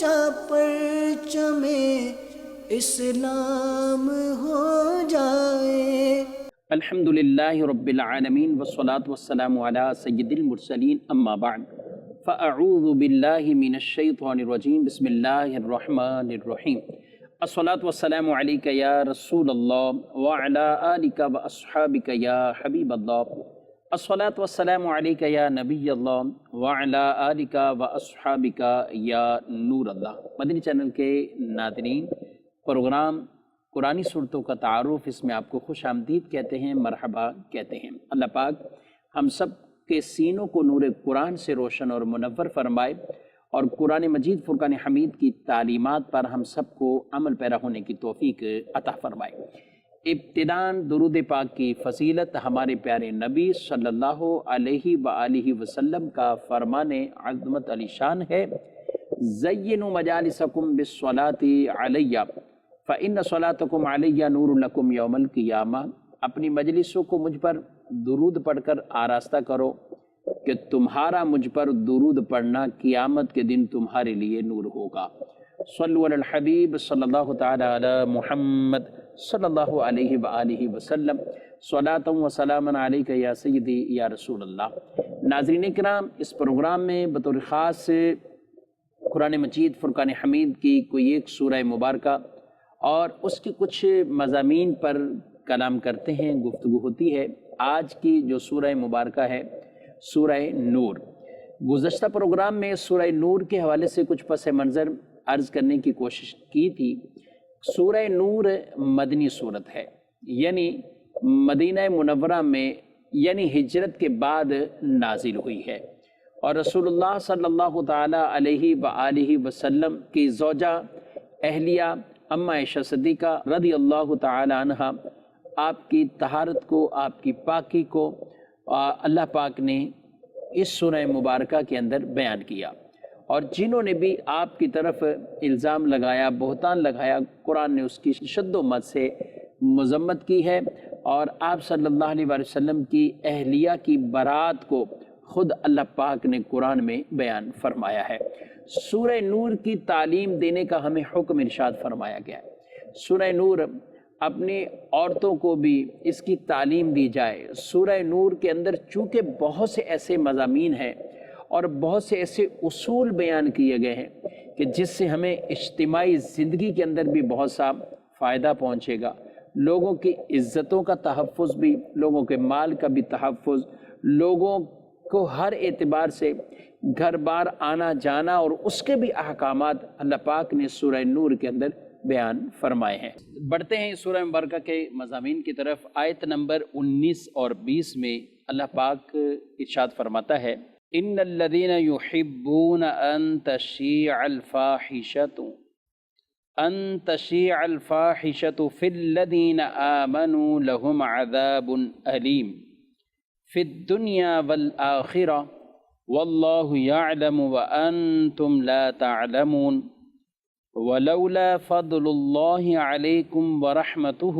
اونچا پرچم اسلام ہو جائے۔ الحمدللہ رب العالمین والصلاة والسلام علی سید المرسلین اما بعد فاعوذ باللہ من الشیطان الرجیم بسم اللہ الرحمن الرحیم الصلاة والسلام علیک یا رسول اللہ وعلی آلک واصحابک یا حبیب اللہ الصلاة والسلام علیک یا نبی اللہ وعلی آلک واصحابک یا نور اللہ۔ مدنی چینل کے ناظرین، پروگرام قرآنی صورتوں کا تعارف، اس میں آپ کو خوش آمدید کہتے ہیں، مرحبا کہتے ہیں۔ اللہ پاک ہم سب کے سینوں کو نور قرآن سے روشن اور منور فرمائے اور قرآن مجید فرقان حمید کی تعلیمات پر ہم سب کو عمل پیرا ہونے کی توفیق عطا فرمائے۔ ابتداً درود پاک کی فضیلت ہمارے پیارے نبی صلی اللہ علیہ وآلہ وسلم کا فرمان عظمت علی شان ہے، زینوا مجالسکم بالصلاة علیہ فَإِنَّ صَلَاتَكُمْ عَلَيَّ نُورٌ لَكُمْ یوم القیامہ۔ اپنی مجلسوں کو مجھ پر درود پڑھ کر آراستہ کرو کہ تمہارا مجھ پر درود پڑھنا قیامت کے دن تمہارے لیے نور ہوگا۔ صلو علی الحبیب صلی اللہ تعالی علی محمد صلی اللہ علیہ وآلہ وسلم، صلاۃ و سلام علیک یا سیدی یا رسول اللہ۔ ناظرین کرام، اس پروگرام میں بطور خاص قرآن مجید فرقان حمید کی کوئی ایک سورہ مبارکہ اور اس کی کچھ مضامین پر کلام کرتے ہیں، گفتگو ہوتی ہے۔ آج کی جو سورہ مبارکہ ہے سورہ نور۔ گزشتہ پروگرام میں سورہ نور کے حوالے سے کچھ پس منظر عرض کرنے کی کوشش کی تھی۔ سورہ نور مدنی صورت ہے، یعنی مدینہ منورہ میں، یعنی ہجرت کے بعد نازل ہوئی ہے، اور رسول اللہ صلی اللہ تعالی علیہ وآلہ وسلم کی زوجہ اہلیہ اما عائشہ صدیقہ رضی اللہ تعالی عنہ، آپ کی طہارت کو، آپ کی پاکی کو اللہ پاک نے اس سورہ مبارکہ کے اندر بیان کیا، اور جنہوں نے بھی آپ کی طرف الزام لگایا، بہتان لگایا، قرآن نے اس کی شد و مد سے مذمت کی ہے، اور آپ صلی اللہ علیہ وسلم کی اہلیہ کی برات کو خود اللہ پاک نے قرآن میں بیان فرمایا ہے۔ سورہ نور کی تعلیم دینے کا ہمیں حکم ارشاد فرمایا گیا ہے۔ سورہ نور اپنی عورتوں کو بھی اس کی تعلیم دی جائے۔ سورہ نور کے اندر چونکہ بہت سے ایسے مضامین ہیں اور بہت سے ایسے اصول بیان کیے گئے ہیں کہ جس سے ہمیں اجتماعی زندگی کے اندر بھی بہت سا فائدہ پہنچے گا، لوگوں کی عزتوں کا تحفظ بھی، لوگوں کے مال کا بھی تحفظ، لوگوں کو ہر اعتبار سے گھر بار آنا جانا اور اس کے بھی احکامات اللہ پاک نے سورہ نور کے اندر بیان فرمائے ہیں۔ بڑھتے ہیں سورہ مبارکہ کے مضامین کی طرف۔ آیت نمبر 19 اور 20 میں اللہ پاک ارشاد فرماتا ہے، ان الذین یحبون ان تشیع الفاحشۃ فی الذین آمنوا لهم عذاب علیم فی الدنیا والآخرہ واللہ یعلم وانتم لا تعلمون ولولا فضل اللہ علیکم ورحمتہ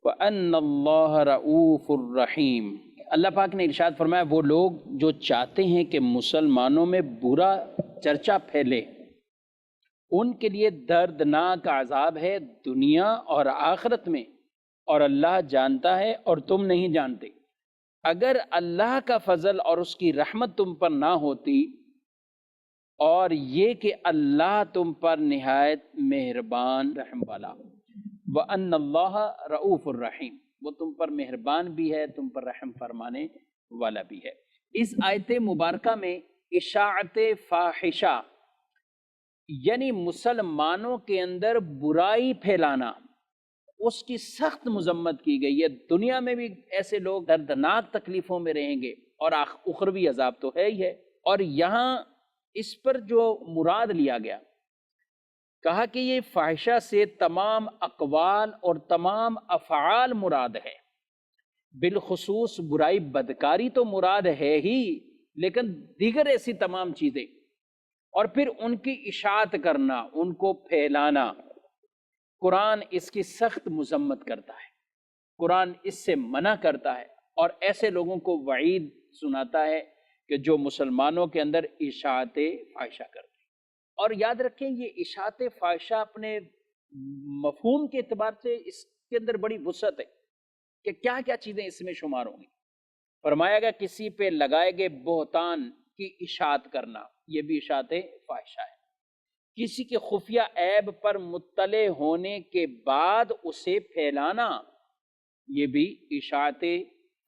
وان اللہ رؤوف الرحیم۔ اللہ پاک نے ارشاد فرمایا، وہ لوگ جو چاہتے ہیں کہ مسلمانوں میں برا چرچا پھیلے، ان کے لیے دردناک عذاب ہے دنیا اور آخرت میں، اور اللہ جانتا ہے اور تم نہیں جانتے۔ اگر اللہ کا فضل اور اس کی رحمت تم پر نہ ہوتی، اور یہ کہ اللہ تم پر نہایت مہربان رحم والا، وَأَنَّ اللَّهَ رَؤُوفُ الرَّحِيمُ، وہ تم پر مہربان بھی ہے، تم پر رحم فرمانے والا بھی ہے۔ اس آیت مبارکہ میں اشاعت فاحشہ یعنی مسلمانوں کے اندر برائی پھیلانا، اس کی سخت مذمت کی گئی ہے۔ دنیا میں بھی ایسے لوگ دردناک تکلیفوں میں رہیں گے اور اخروی عذاب تو ہے ہی ہے، اور یہاں اس پر جو مراد لیا گیا، کہا کہ یہ فاحشہ سے تمام اقوال اور تمام افعال مراد ہے، بالخصوص برائی بدکاری تو مراد ہے ہی، لیکن دیگر ایسی تمام چیزیں، اور پھر ان کی اشاعت کرنا، ان کو پھیلانا، قرآن اس کی سخت مذمت کرتا ہے، قرآن اس سے منع کرتا ہے، اور ایسے لوگوں کو وعید سناتا ہے کہ جو مسلمانوں کے اندر اشاعت فاحشہ کرتے ہیں۔ اور یاد رکھیں یہ اشاعت فاحشہ اپنے مفہوم کے اعتبار سے اس کے اندر بڑی وسعت ہے کہ کیا کیا چیزیں اس میں شمار ہوں گی۔ فرمایا گیا کسی پہ لگائے گئے بہتان کی اشاعت کرنا، یہ بھی اشاعت فاحشہ ہے۔ کسی کے خفیہ عیب پر مطلع ہونے کے بعد اسے پھیلانا، یہ بھی اشاعت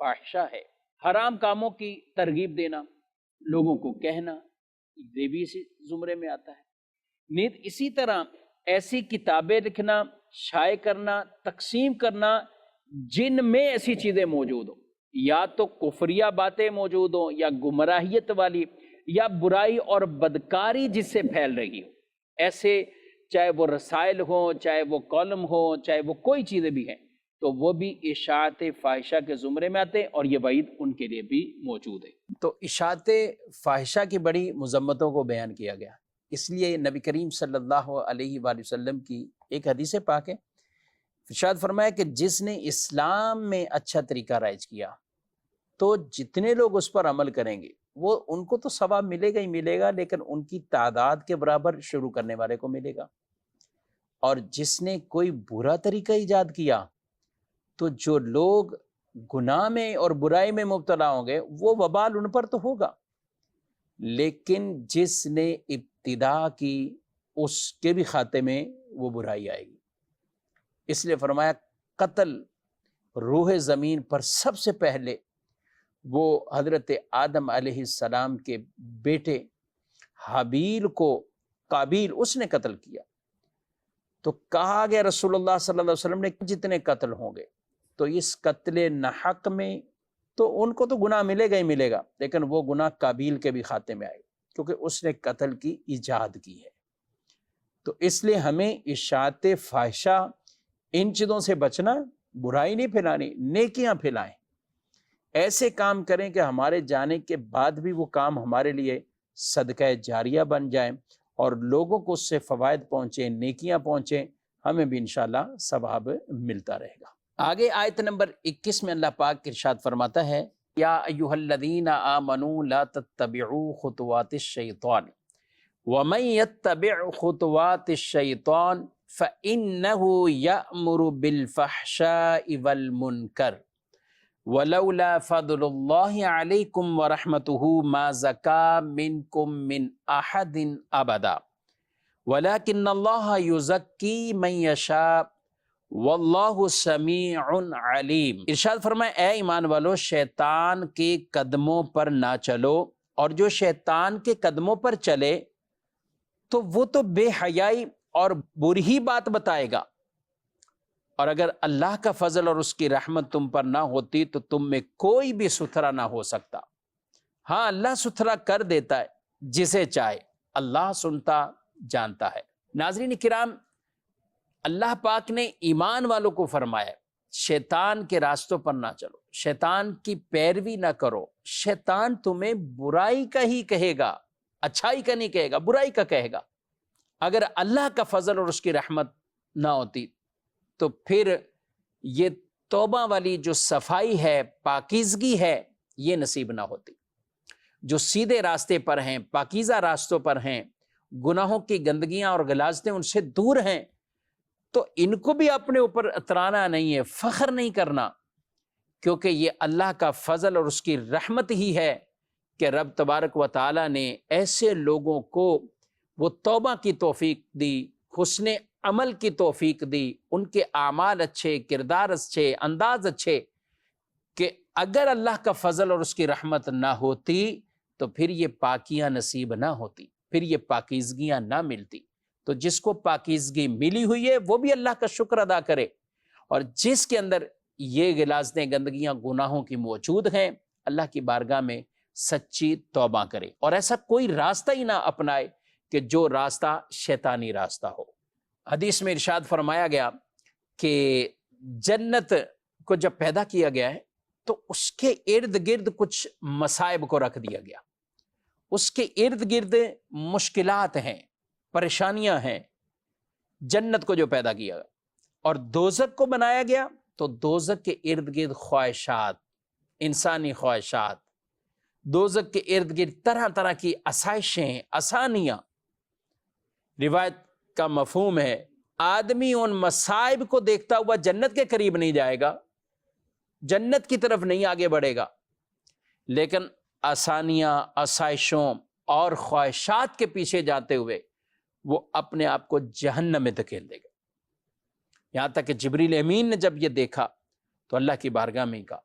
فاحشہ ہے۔ حرام کاموں کی ترغیب دینا، لوگوں کو کہنا، یہ بھی اسی زمرے میں آتا ہے۔ نیز اسی طرح ایسی کتابیں لکھنا، شائع کرنا، تقسیم کرنا جن میں ایسی چیزیں موجود ہوں، یا تو کفریہ باتیں موجود ہوں، یا گمراہیت والی، یا برائی اور بدکاری جس سے پھیل رہی ہو، ایسے چاہے وہ رسائل ہوں، چاہے وہ کالم ہوں، چاہے وہ کوئی چیزیں بھی ہیں، تو وہ بھی اشاعت فاحشہ کے زمرے میں آتے ہیں، اور یہ وعید ان کے لیے بھی موجود ہے۔ تو اشاعت فاحشہ کی بڑی مذمتوں کو بیان کیا گیا، اس لیے نبی کریم صلی اللہ علیہ وآلہ وسلم کی ایک حدیث پاک ہے، ارشاد فرمایا کہ جس نے اسلام میں اچھا طریقہ رائج کیا تو جتنے لوگ اس پر عمل کریں گے وہ ان کو تو ثواب ملے گا ہی ملے گا، لیکن ان کی تعداد کے برابر شروع کرنے والے کو ملے گا۔ اور جس نے کوئی برا طریقہ ایجاد کیا تو جو لوگ گناہ میں اور برائی میں مبتلا ہوں گے وہ وبال ان پر تو ہوگا، لیکن جس نے ابتدا کی اس کے بھی خاتے میں وہ برائی آئے گی۔ اس لیے فرمایا قتل روح زمین پر سب سے پہلے وہ حضرت آدم علیہ السلام کے بیٹے حابیل کو قابیل اس نے قتل کیا، تو کہا گیا رسول اللہ صلی اللہ علیہ وسلم نے جتنے قتل ہوں گے تو اس قتل ناحق میں تو ان کو تو گناہ ملے گا ہی ملے گا، لیکن وہ گناہ قابیل کے بھی خاتے میں آئے کیونکہ اس نے قتل کی ایجاد کی ہے۔ تو اس لیے ہمیں اشاعت فاحشہ ان چیزوں سے بچنا، برائی نہیں پھیلانی، نیکیاں پھیلائیں، ایسے کام کریں کہ ہمارے جانے کے بعد بھی وہ کام ہمارے لیے صدقہ جاریہ بن جائیں اور لوگوں کو اس سے فوائد پہنچیں، نیکیاں پہنچیں، ہمیں بھی انشاءاللہ ثواب ملتا رہے گا۔ آگے آیت نمبر 21 میں اللہ پاک ارشاد فرماتا ہے یا ایھا الذین آمنوا لا تتبعوا خطوات الشیطان ومن یتبع خطوات الشیطان فإنه یأمر بالفحشاء والمنکر ولولا فضل اللہ علیکم ورحمتہ ما زکا منکم من احد ابدا ولکن اللہ یزکی من یشاء واللہ سمیع علیم۔ ارشاد فرمائے اے ایمان والو شیطان کے قدموں پر نہ چلو، اور جو شیطان کے قدموں پر چلے تو وہ تو بے حیائی اور بری ہی بات بتائے گا، اور اگر اللہ کا فضل اور اس کی رحمت تم پر نہ ہوتی تو تم میں کوئی بھی ستھرا نہ ہو سکتا۔ ہاں اللہ ستھرا کر دیتا ہے جسے چاہے، اللہ سنتا جانتا ہے۔ ناظرین کرام، اللہ پاک نے ایمان والوں کو فرمایا شیطان کے راستوں پر نہ چلو، شیطان کی پیروی نہ کرو، شیطان تمہیں برائی کا ہی کہے گا، اچھائی کا نہیں کہے گا، برائی کا کہے گا۔ اگر اللہ کا فضل اور اس کی رحمت نہ ہوتی تو پھر یہ توبہ والی جو صفائی ہے، پاکیزگی ہے، یہ نصیب نہ ہوتی۔ جو سیدھے راستے پر ہیں، پاکیزہ راستوں پر ہیں، گناہوں کی گندگیاں اور غلاظتیں ان سے دور ہیں، تو ان کو بھی اپنے اوپر اترانا نہیں ہے، فخر نہیں کرنا، کیونکہ یہ اللہ کا فضل اور اس کی رحمت ہی ہے کہ رب تبارک و تعالیٰ نے ایسے لوگوں کو وہ توبہ کی توفیق دی، حسن عمل کی توفیق دی، ان کے اعمال اچھے، کردار اچھے، انداز اچھے، کہ اگر اللہ کا فضل اور اس کی رحمت نہ ہوتی تو پھر یہ پاکیاں نصیب نہ ہوتی، پھر یہ پاکیزگیاں نہ ملتی۔ تو جس کو پاکیزگی ملی ہوئی ہے وہ بھی اللہ کا شکر ادا کرے، اور جس کے اندر یہ غلاظتیں، گندگیاں، گناہوں کی موجود ہیں، اللہ کی بارگاہ میں سچی توبہ کرے، اور ایسا کوئی راستہ ہی نہ اپنائے کہ جو راستہ شیطانی راستہ ہو۔ حدیث میں ارشاد فرمایا گیا کہ جنت کو جب پیدا کیا گیا ہے تو اس کے ارد گرد کچھ مصائب کو رکھ دیا گیا، اس کے ارد گرد مشکلات ہیں، پریشانیاں ہیں، جنت کو جو پیدا کیا گیا، اور دوزخ کو بنایا گیا تو دوزخ کے ارد گرد خواہشات، انسانی خواہشات، دوزخ کے ارد گرد طرح طرح کی آسائشیں، آسانیاں، روایت کا مفہوم ہے آدمی ان مصائب کو دیکھتا ہوا جنت کے قریب نہیں جائے گا، جنت کی طرف نہیں آگے بڑھے گا، لیکن آسانیاں، آسائشوں اور خواہشات کے پیچھے جاتے ہوئے وہ اپنے آپ کو جہنم میں دھکیل دے گا۔ یہاں تک کہ جبریل امین نے جب یہ دیکھا تو اللہ کی بارگاہ میں کہا،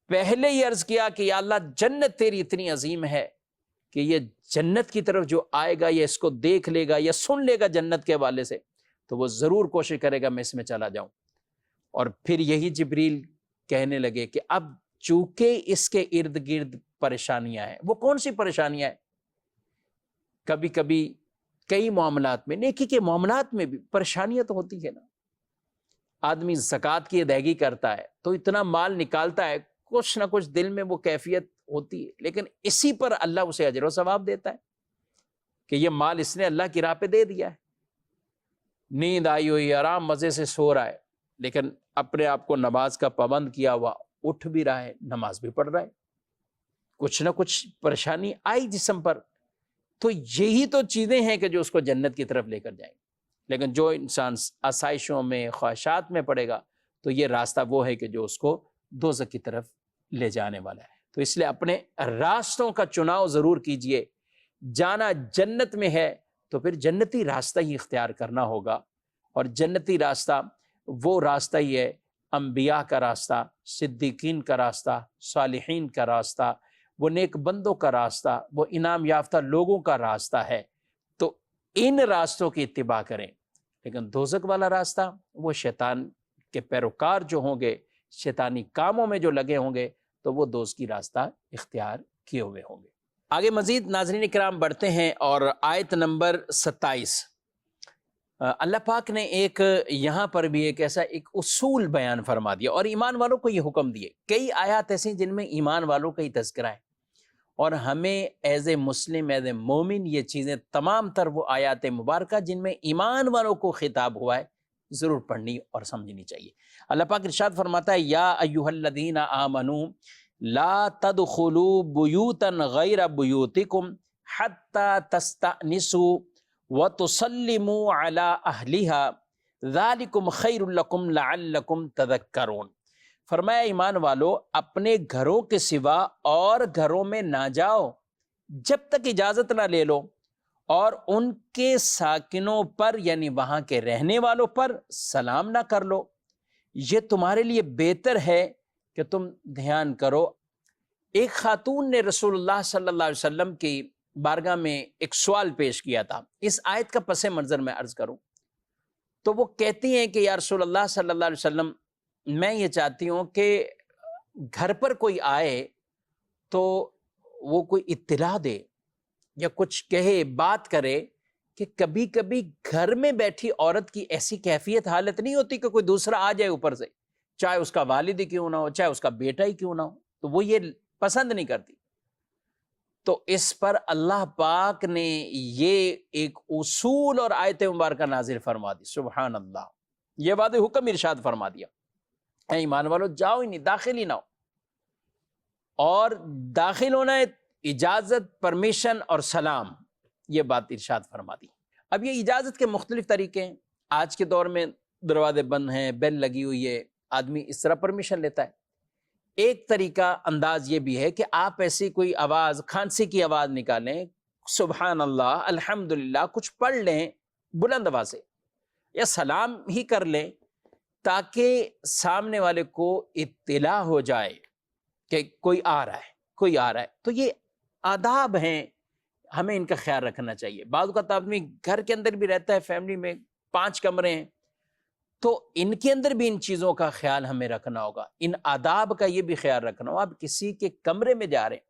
پہلے ہی عرض کیا کہ یا اللہ جنت تیری اتنی عظیم ہے کہ یہ جنت کی طرف جو آئے گا یا اس کو دیکھ لے گا یا سن لے گا جنت کے حوالے سے تو وہ ضرور کوشش کرے گا میں اس میں چلا جاؤں۔ اور پھر یہی جبریل کہنے لگے کہ اب چونکہ اس کے ارد گرد پریشانیاں ہیں، وہ کون سی پریشانیاں ہیں؟ کبھی کبھی کئی معاملات میں، نیکی کے معاملات میں بھی پریشانیاں تو ہوتی ہے نا۔ آدمی زکوٰۃ کی ادائیگی کرتا ہے تو اتنا مال نکالتا ہے، کچھ نہ کچھ دل میں وہ کیفیت ہوتی ہے، لیکن اسی پر اللہ اسے اجر و ثواب دیتا ہے کہ یہ مال اس نے اللہ کی راہ پہ دے دیا ہے۔ نیند آئی ہوئی، آرام مزے سے سو رہا ہے، لیکن اپنے آپ کو نماز کا پابند کیا ہوا، اٹھ بھی رہا ہے، نماز بھی پڑھ رہا ہے، کچھ نہ کچھ پریشانی آئی جسم پر، تو یہی تو چیزیں ہیں کہ جو اس کو جنت کی طرف لے کر جائیں گے۔ لیکن جو انسان آسائشوں میں، خواہشات میں پڑے گا تو یہ راستہ وہ ہے کہ جو اس کو دوزخ کی طرف لے جانے والا ہے۔ تو اس لیے اپنے راستوں کا چناؤ ضرور کیجئے، جانا جنت میں ہے تو پھر جنتی راستہ ہی اختیار کرنا ہوگا، اور جنتی راستہ وہ راستہ ہی ہے انبیاء کا راستہ، صدیقین کا راستہ، صالحین کا راستہ، وہ نیک بندوں کا راستہ، وہ انعام یافتہ لوگوں کا راستہ ہے۔ تو ان راستوں کی اتباع کریں، لیکن دوزخ والا راستہ وہ شیطان کے پیروکار جو ہوں گے، شیطانی کاموں میں جو لگے ہوں گے تو وہ دوزخ کی راستہ اختیار کیے ہوئے ہوں گے۔ آگے مزید ناظرین کرام بڑھتے ہیں، اور آیت نمبر 27 اللہ پاک نے یہاں پر بھی ایک ایسا اصول بیان فرما دیا اور ایمان والوں کو یہ حکم دیے۔ کئی آیات ایسی جن میں ایمان والوں کا ہی تذکرہ ہے، اور ہمیں as a Muslim, as a مومن، یہ چیزیں تمام تر وہ آیات مبارکہ جن میں ایمان والوں کو خطاب ہوا ہے ضرور پڑھنی اور سمجھنی چاہیے۔ اللہ پاک ارشاد فرماتا ہے، یا ایھا الذین آمنوا لا تدخلوا بیوتا غیر بیوتکم حتی تستأنسوا وَتُسَلِّمُوا عَلَىٰ أَهْلِهَا ذَلِكُمْ خَيْرٌ لَكُمْ لَعَلَّكُمْ تَذَكَّرُونَ۔ فرمایا ایمان والو اپنے گھروں کے سوا اور گھروں میں نہ جاؤ جب تک اجازت نہ لے لو، اور ان کے ساکنوں پر یعنی وہاں کے رہنے والوں پر سلام نہ کر لو، یہ تمہارے لیے بہتر ہے کہ تم دھیان کرو۔ ایک خاتون نے رسول اللہ صلی اللہ علیہ وسلم کی بارگاہ میں ایک سوال پیش کیا تھا۔ اس آیت کا پس منظر میں عرض کروں تو وہ کہتی ہیں کہ یا رسول اللہ صلی اللہ علیہ وسلم، میں یہ چاہتی ہوں کہ گھر پر کوئی آئے تو وہ کوئی اطلاع دے یا کچھ کہے، بات کرے کہ کبھی کبھی گھر میں بیٹھی عورت کی ایسی کیفیت حالت نہیں ہوتی کہ کوئی دوسرا آ جائے اوپر سے، چاہے اس کا والد ہی کیوں نہ ہو، چاہے اس کا بیٹا ہی کیوں نہ ہو، تو وہ یہ پسند نہیں کرتی۔ تو اس پر اللہ پاک نے یہ ایک اصول اور آیت مبارکہ نازل فرما دی، سبحان اللہ، یہ واضح حکم ارشاد فرما دیا، اے ایمان والو جاؤ ہی نہیں، داخل ہی نہ ہو، اور داخل ہونا ہے اجازت، پرمیشن اور سلام، یہ بات ارشاد فرما دی۔ اب یہ اجازت کے مختلف طریقے ہیں، آج کے دور میں دروازے بند ہیں، بیل لگی ہوئی ہے، آدمی اس طرح پرمیشن لیتا ہے۔ ایک طریقہ انداز یہ بھی ہے کہ آپ ایسی کوئی آواز، کھانسی کی آواز نکالیں، سبحان اللہ، الحمدللہ کچھ پڑھ لیں بلند آواز سے، یا سلام ہی کر لیں تاکہ سامنے والے کو اطلاع ہو جائے کہ کوئی آ رہا ہے، کوئی آ رہا ہے۔ تو یہ آداب ہیں، ہمیں ان کا خیال رکھنا چاہیے۔ بعض اوقات آدمی گھر کے اندر بھی رہتا ہے، فیملی میں 5 کمرے ہیں، تو ان کے اندر بھی ان چیزوں کا خیال ہمیں رکھنا ہوگا، ان آداب کا یہ بھی خیال رکھنا ہوگا۔ آپ کسی کے کمرے میں جا رہے ہیں،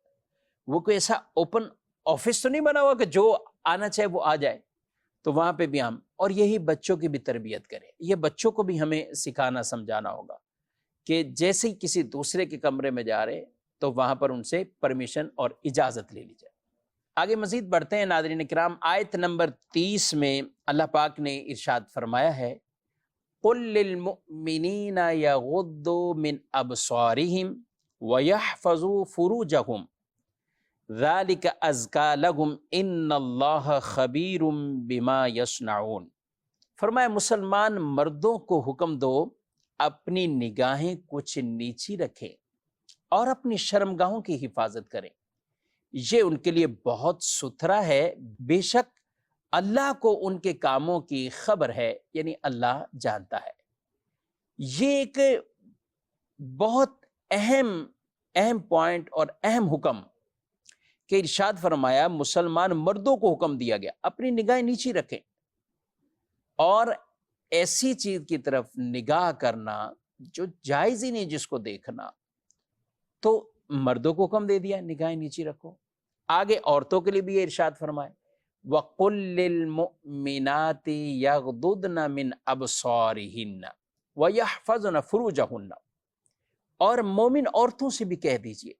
وہ کوئی ایسا اوپن آفس تو نہیں بنا ہوا کہ جو آنا چاہے وہ آ جائے، تو وہاں پہ بھی ہم، اور یہی بچوں کی بھی تربیت کریں، یہ بچوں کو بھی ہمیں سکھانا سمجھانا ہوگا کہ جیسے ہی کسی دوسرے کے کمرے میں جا رہے تو وہاں پر ان سے پرمیشن اور اجازت لے لی جائے۔ آگے مزید بڑھتے ہیں ناظرین کرام، آیت نمبر 30 میں اللہ پاک نے ارشاد فرمایا ہے، قُل لِّلْمُؤْمِنِينَ يَغُضُّوا مِنْ أَبْصَارِهِمْ وَيَحْفَظُوا فُرُوجَهُمْ ذالک ازکا لہم ان اللہ خبیر بما یصنعون۔ فرمایا مسلمان مردوں کو حکم دو اپنی نگاہیں کچھ نیچی رکھیں اور اپنی شرمگاہوں کی حفاظت کریں، یہ ان کے لیے بہت ستھرا ہے، بے شک اللہ کو ان کے کاموں کی خبر ہے، یعنی اللہ جانتا ہے۔ یہ ایک بہت اہم پوائنٹ اور اہم حکم کہ ارشاد فرمایا مسلمان مردوں کو حکم دیا گیا اپنی نگاہیں نیچی رکھیں اور ایسی چیز کی طرف نگاہ کرنا جو جائز ہی نہیں جس کو دیکھنا، تو مردوں کو حکم دے دیا نگاہیں نیچی رکھو۔ آگے عورتوں کے لیے بھی یہ ارشاد فرمائے وَقُلْ لِلْمُؤْمِنَاتِ يَغْضُضْنَ مِنْ أَبْصَارِهِنَّ وَيَحْفَظْنَ فُرُوجَهُنَّ، اور مومن عورتوں سے بھی کہہ دیجئے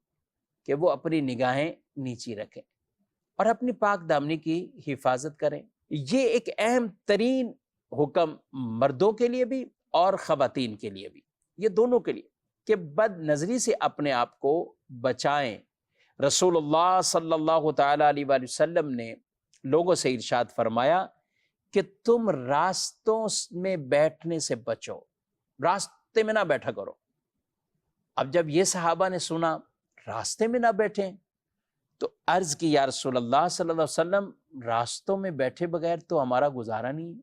کہ وہ اپنی نگاہیں نیچی رکھیں اور اپنی پاک دامنی کی حفاظت کریں۔ یہ ایک اہم ترین حکم مردوں کے لیے بھی اور خواتین کے لیے بھی، یہ دونوں کے لیے، کہ بد نظری سے اپنے آپ کو بچائیں۔ رسول اللہ صلی اللہ تعالیٰ علیہ وآلہ وسلم نے لوگوں سے ارشاد فرمایا کہ تم راستوں میں بیٹھنے سے بچو، راستے میں نہ بیٹھا کرو۔ اب جب یہ صحابہ نے سنا راستے میں نہ بیٹھیں تو عرض کی یا رسول اللہ صلی اللہ علیہ وسلم راستوں میں بیٹھے بغیر تو ہمارا گزارا نہیں ہے،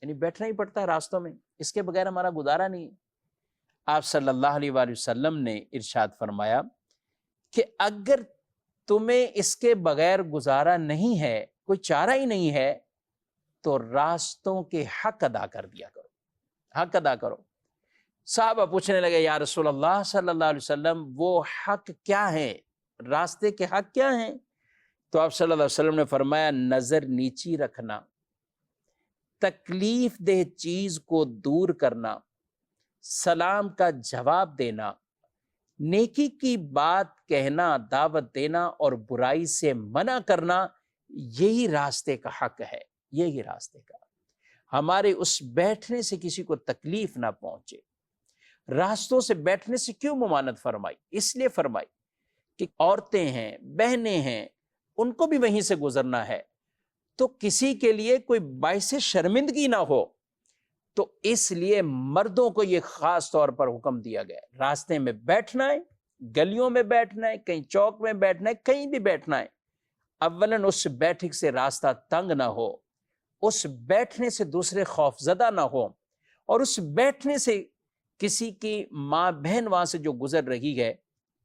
یعنی بیٹھنا ہی پڑتا ہے راستوں میں، اس کے بغیر ہمارا گزارا نہیں ہے۔ آپ صلی اللہ علیہ وآلہ وسلم نے ارشاد فرمایا کہ اگر تمہیں اس کے بغیر گزارا نہیں ہے، کوئی چارہ ہی نہیں ہے، تو راستوں کے حق ادا کر دیا کرو، حق ادا کرو۔ صحابہ پوچھنے لگے یا رسول اللہ صلی اللہ علیہ وسلم وہ حق کیا ہیں، راستے کے حق کیا ہیں؟ تو آپ صلی اللہ علیہ وسلم نے فرمایا نظر نیچی رکھنا، تکلیف دہ چیز کو دور کرنا، سلام کا جواب دینا، نیکی کی بات کہنا، دعوت دینا اور برائی سے منع کرنا، یہی راستے کا حق ہے، یہی راستے کا۔ ہمارے اس بیٹھنے سے کسی کو تکلیف نہ پہنچے۔ راستوں سے بیٹھنے سے کیوں ممانعت فرمائی؟ اس لیے فرمائی کہ عورتیں ہیں، بہنیں ہیں، ان کو بھی وہیں سے گزرنا ہے، تو کسی کے لیے کوئی باعث شرمندگی نہ ہو، تو اس لیے مردوں کو یہ خاص طور پر حکم دیا گیا ہے۔ راستے میں بیٹھنا ہے، گلیوں میں بیٹھنا ہے، کہیں چوک میں بیٹھنا ہے، کہیں بھی بیٹھنا ہے، اولاً اس بیٹھک سے راستہ تنگ نہ ہو، اس بیٹھنے سے دوسرے خوف زدہ نہ ہو، اور اس بیٹھنے سے کسی کی ماں بہن وہاں سے جو گزر رہی ہے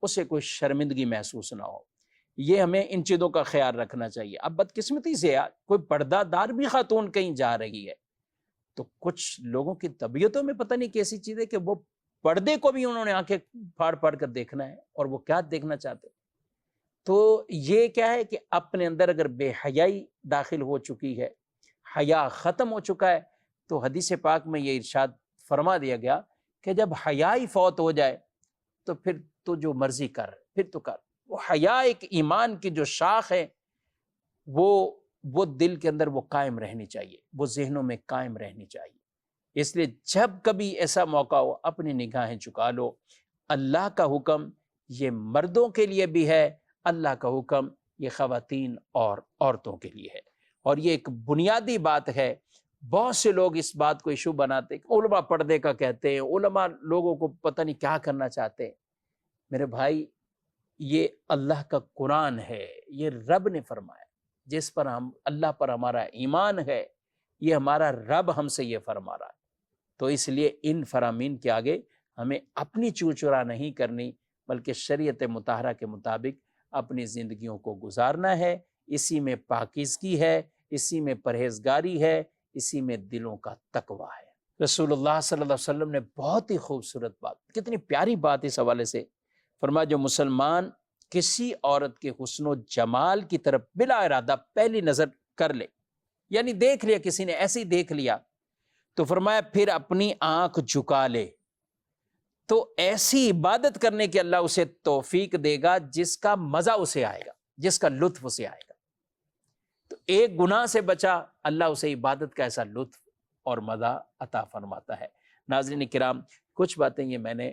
اسے کوئی شرمندگی محسوس نہ ہو۔ یہ ہمیں ان چیزوں کا خیال رکھنا چاہیے۔ اب بدقسمتی سے کوئی پردہ دار بھی خاتون کہیں جا رہی ہے تو کچھ لوگوں کی طبیعتوں میں پتہ نہیں کیسی چیز ہے کہ وہ پردے کو بھی انہوں نے آنکھیں پھاڑ پھاڑ کر دیکھنا ہے، اور وہ کیا دیکھنا چاہتے۔ تو یہ کیا ہے کہ اپنے اندر اگر بے حیائی داخل ہو چکی ہے، حیا ختم ہو چکا ہے، تو حدیث پاک میں یہ ارشاد فرما دیا گیا کہ جب حیا ہی فوت ہو جائے تو پھر تو جو مرضی کر، پھر تو کر۔ وہ حیا ایک ایمان کی جو شاخ ہے، وہ دل کے اندر وہ قائم رہنی چاہیے، وہ ذہنوں میں قائم رہنی چاہیے۔ اس لیے جب کبھی ایسا موقع ہو اپنی نگاہیں چکا لو۔ اللہ کا حکم یہ مردوں کے لیے بھی ہے، اللہ کا حکم یہ خواتین اور عورتوں کے لیے ہے، اور یہ ایک بنیادی بات ہے۔ بہت سے لوگ اس بات کو ایشو بناتے ہیں، علماء پردے کا کہتے ہیں، علماء لوگوں کو پتہ نہیں کیا کرنا چاہتے ہیں۔ میرے بھائی یہ اللہ کا قرآن ہے، یہ رب نے فرمایا، جس پر اللہ پر ہمارا ایمان ہے، یہ ہمارا رب ہم سے یہ فرما رہا ہے۔ تو اس لیے ان فرامین کے آگے ہمیں اپنی چوچرا نہیں کرنی، بلکہ شریعت مطہرہ کے مطابق اپنی زندگیوں کو گزارنا ہے۔ اسی میں پاکیزگی ہے، اسی میں پرہیزگاری ہے، اسی میں دلوں کا تقویٰ ہے۔ رسول اللہ صلی اللہ علیہ وسلم نے بہت ہی خوبصورت بات، کتنی پیاری بات اس حوالے سے فرمایا، جو مسلمان کسی عورت کے حسن و جمال کی طرف بلا ارادہ پہلی نظر کر لے، یعنی دیکھ لیا، کسی نے ایسے ہی دیکھ لیا، تو فرمایا پھر اپنی آنکھ جھکا لے، تو ایسی عبادت کرنے کی اللہ اسے توفیق دے گا جس کا مزہ اسے آئے گا، جس کا لطف اسے آئے گا۔ تو ایک گناہ سے بچا، اللہ اسے عبادت کا ایسا لطف اور مزہ عطا فرماتا ہے۔ ناظرین کرام، کچھ باتیں یہ میں نے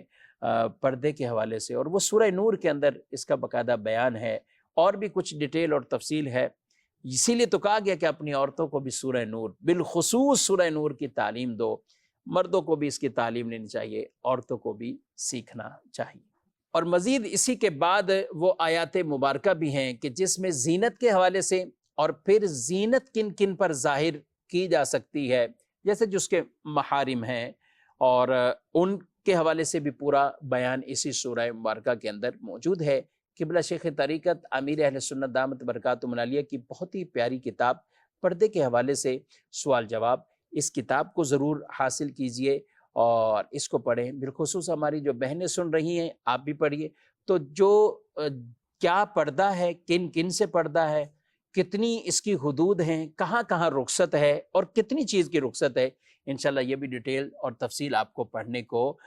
پردے کے حوالے سے، اور وہ سورہ نور کے اندر اس کا باقاعدہ بیان ہے، اور بھی کچھ ڈیٹیل اور تفصیل ہے، اسی لیے تو کہا گیا کہ اپنی عورتوں کو بھی سورہ نور، بالخصوص سورہ نور کی تعلیم دو۔ مردوں کو بھی اس کی تعلیم لینی چاہیے، عورتوں کو بھی سیکھنا چاہیے۔ اور مزید اسی کے بعد وہ آیات مبارکہ بھی ہیں کہ جس میں زینت کے حوالے سے، اور پھر زینت کن کن پر ظاہر کی جا سکتی ہے، جیسے جس کے محارم ہیں، اور ان کے حوالے سے بھی پورا بیان اسی سورہ مبارکہ کے اندر موجود ہے۔ قبلہ شیخ طریقت امیر اہل سنت دامت برکاتہم العالیہ کی بہت ہی پیاری کتاب پردے کے حوالے سے سوال جواب، اس کتاب کو ضرور حاصل کیجئے اور اس کو پڑھیں۔ بالخصوص ہماری جو بہنیں سن رہی ہیں، آپ بھی پڑھیے۔ تو جو کیا پردہ ہے، کن کن سے پردہ ہے، کتنی اس کی حدود ہیں، کہاں کہاں رخصت ہے اور کتنی چیز کی رخصت ہے، انشاءاللہ یہ بھی ڈیٹیل اور تفصیل آپ کو پڑھنے کو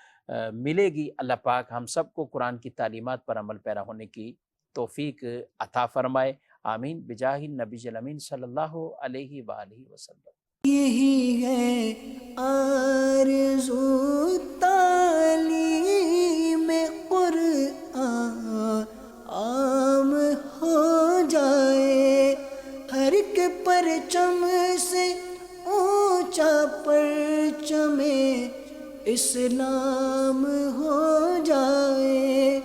ملے گی۔ اللہ پاک ہم سب کو قرآن کی تعلیمات پر عمل پیرا ہونے کی توفیق عطا فرمائے، آمین، بجاہ النبی الامین صلی اللہ علیہ وآلہ وسلم۔ یہی ہے آرزو تعلیم قرآن عام ہو جائے، ہر ایک پرچم سے اونچا پرچم اسلام ہو جائے۔